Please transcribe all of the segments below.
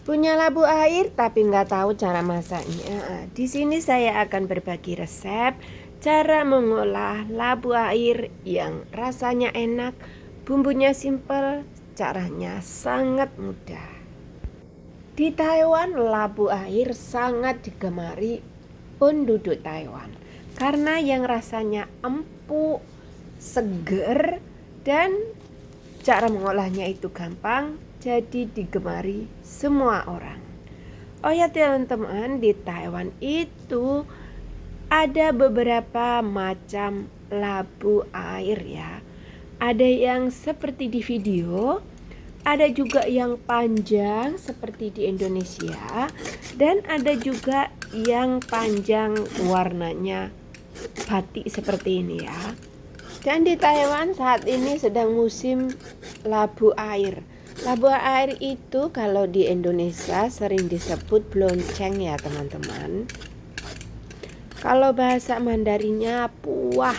Punya labu air tapi nggak tahu cara masaknya. Di sini saya akan berbagi resep cara mengolah labu air yang rasanya enak, bumbunya simpel, caranya sangat mudah. Di Taiwan, labu air sangat digemari penduduk Taiwan karena yang rasanya empuk, seger, dan cara mengolahnya itu gampang, jadi digemari semua orang. Oh ya teman-teman, di Taiwan itu ada beberapa macam labu air ya. Ada yang seperti di video, ada juga yang panjang seperti di Indonesia, dan ada juga yang panjang warnanya batik seperti ini ya. Dan di Taiwan saat ini sedang musim labu air. Labu air itu kalau di Indonesia sering disebut blonceng ya teman-teman. Kalau bahasa Mandarinnya puah.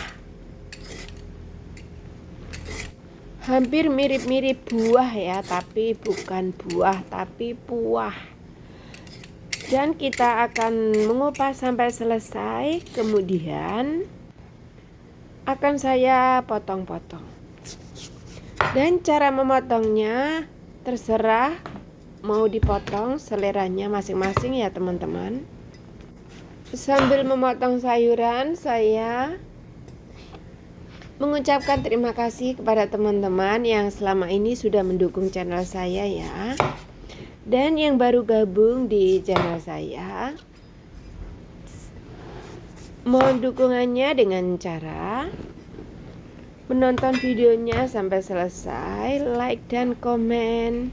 Hampir mirip-mirip buah ya, tapi bukan buah, tapi puah. Dan kita akan mengupas sampai selesai, kemudian akan saya potong-potong. Dan cara memotongnya terserah, mau dipotong seleranya masing-masing ya teman-teman. Sambil memotong sayuran, saya mengucapkan terima kasih kepada teman-teman yang selama ini sudah mendukung channel saya ya. Dan yang baru gabung di channel saya, mohon dukungannya dengan cara menonton videonya sampai selesai, like dan komen.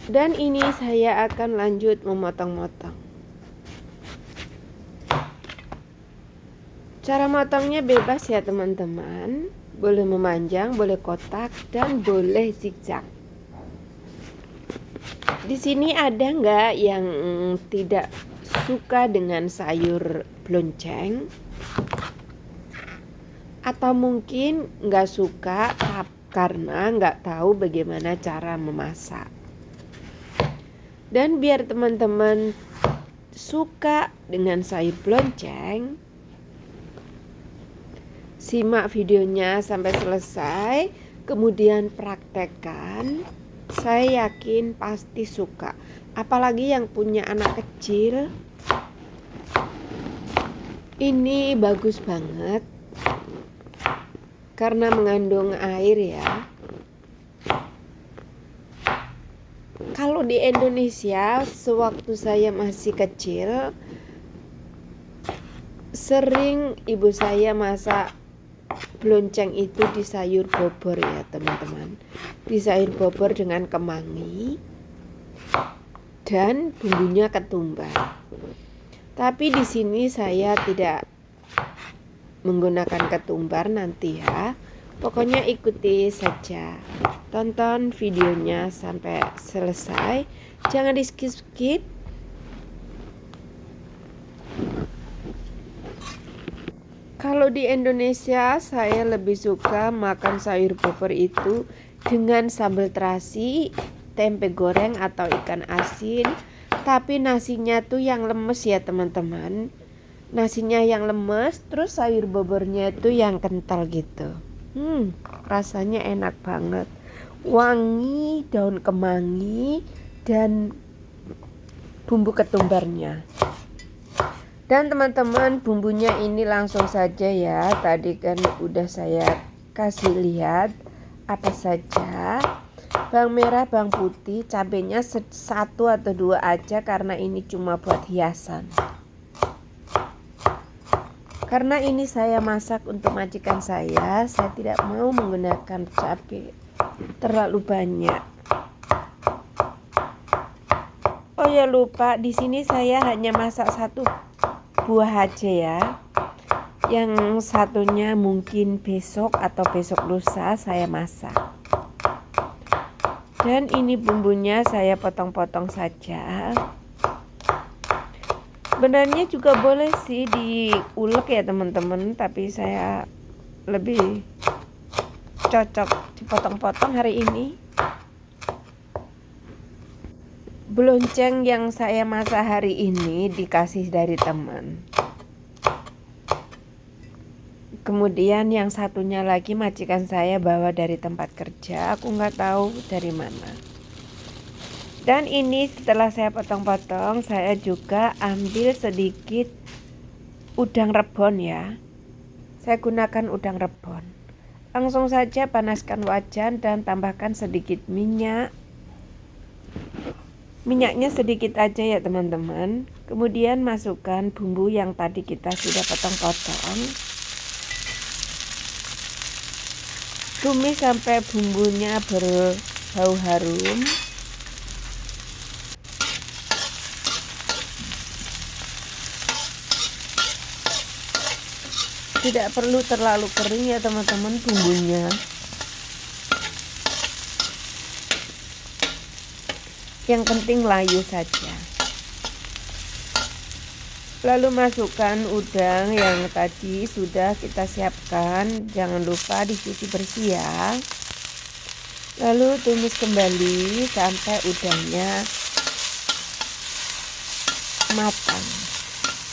Dan ini saya akan lanjut memotong-motong. Cara motongnya bebas ya teman-teman. Boleh memanjang, boleh kotak, dan boleh zigzag. Di sini ada nggak yang tidak suka dengan sayur blonceng? Atau mungkin nggak suka karena nggak tahu bagaimana cara memasak. Dan biar teman-teman suka dengan sayur blonceng, simak videonya sampai selesai, kemudian praktekkan. Saya yakin pasti suka. Apalagi yang punya anak kecil, ini bagus banget karena mengandung air ya. Kalau di Indonesia, sewaktu saya masih kecil, sering ibu saya masak blonceng itu di sayur bobor ya teman-teman. Di sayur bobor dengan kemangi dan bumbunya ketumbar. Tapi di sini saya tidak menggunakan ketumbar nanti ya. Pokoknya ikuti saja. Tonton videonya sampai selesai. Jangan di skip-skip. Kalau di Indonesia saya lebih suka makan sayur bobor itu dengan sambal terasi, tempe goreng atau ikan asin. Tapi nasinya tuh yang lemes ya teman-teman. Nasinya yang lemes, terus sayur bobornya itu yang kental gitu. Rasanya enak banget. Wangi daun kemangi dan bumbu ketumbarnya. Dan teman-teman, bumbunya ini langsung saja ya. Tadi kan udah saya kasih lihat apa saja. Bawang merah, bawang putih, cabenya 1 atau 2 aja karena ini cuma buat hiasan. Karena ini saya masak untuk majikan saya tidak mau menggunakan cabai terlalu banyak. Oh ya lupa, di sini saya hanya masak 1 buah aja ya. Yang satunya mungkin besok atau besok lusa saya masak. Dan ini bumbunya saya potong-potong saja. Sebenarnya juga boleh sih diulek ya teman-teman, tapi saya lebih cocok dipotong-potong hari ini. Belonceng yang saya masak hari ini dikasih dari teman. Kemudian yang satunya lagi majikan saya bawa dari tempat kerja. Aku nggak tahu dari mana. Dan ini setelah saya potong-potong, saya juga ambil sedikit udang rebon ya. Saya gunakan udang rebon. Langsung saja panaskan wajan dan tambahkan sedikit minyak. Minyaknya sedikit aja ya teman-teman. Kemudian masukkan bumbu yang tadi kita sudah potong-potong. Tumis sampai bumbunya berbau harum. Tidak perlu terlalu kering ya teman-teman bumbunya. Yang penting layu saja. Lalu masukkan udang yang tadi sudah kita siapkan. Jangan lupa dicuci bersih ya. Lalu tumis kembali sampai udangnya matang.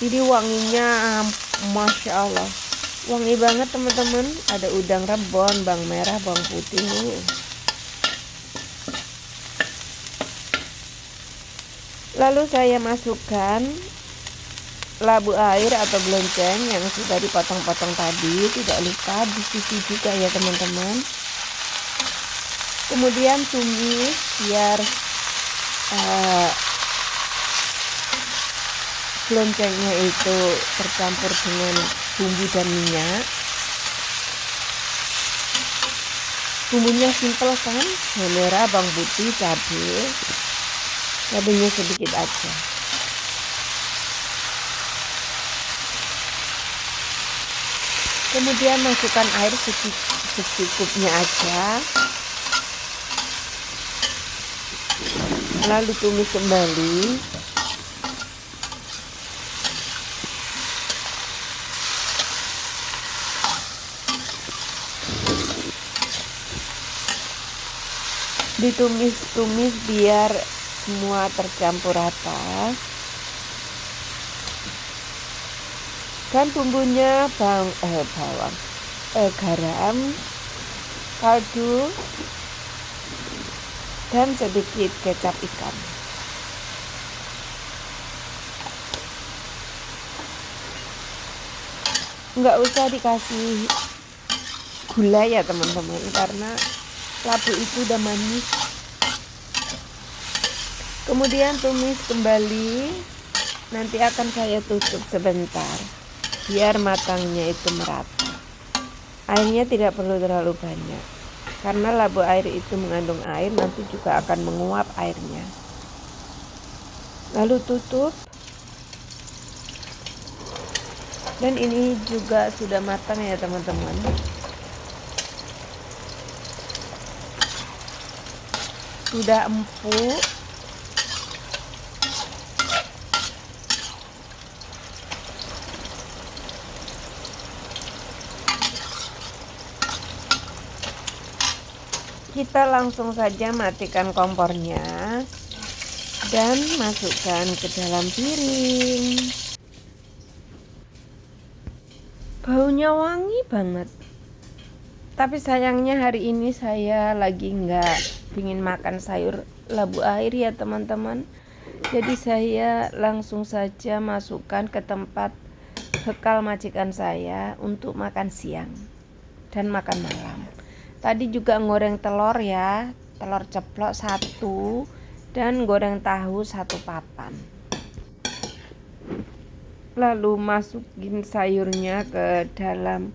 Jadi wanginya Masya Allah, wangi banget teman-teman. Ada udang rebon, bawang merah, bawang putih. Lalu saya masukkan labu air atau belonceng yang sudah dipotong-potong tadi. Tidak lupa dicuci juga ya teman-teman. Kemudian tumis biar beloncengnya itu tercampur dengan bumbu dan minyak. Bumbunya simpel kan, bawang merah, bawang putih, cabai. Cabainya sedikit aja. Kemudian masukkan air secukupnya aja. Lalu tumis kembali. Ditumis-tumis biar semua tercampur rata. Dan bumbunya garam, kaldu, dan sedikit kecap ikan. Nggak usah dikasih gula ya teman-teman, karena labu itu udah manis. Kemudian tumis kembali. Nanti akan saya tutup sebentar biar matangnya itu merata. Airnya tidak perlu terlalu banyak, karena labu air itu mengandung air, nanti juga akan menguap airnya. Lalu tutup. Dan ini juga sudah matang ya teman-teman. Sudah empuk. Kita langsung saja matikan kompornya dan masukkan ke dalam piring. Baunya wangi banget. Tapi sayangnya hari ini saya lagi nggak ingin makan sayur labu air ya teman-teman. Jadi saya langsung saja masukkan ke tempat bekal majikan saya untuk makan siang dan makan malam. Tadi juga goreng telur ya, telur ceplok 1 dan goreng tahu 1 papan. Lalu masukin sayurnya ke dalam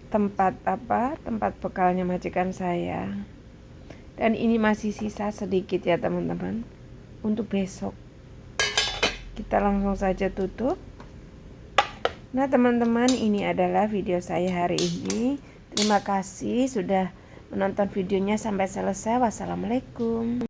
tempat bekalnya majikan saya. Dan ini masih sisa sedikit ya teman-teman untuk besok. Kita langsung saja tutup. Nah teman-teman, ini adalah video saya hari ini. Terima kasih sudah menonton videonya sampai selesai. Wassalamualaikum.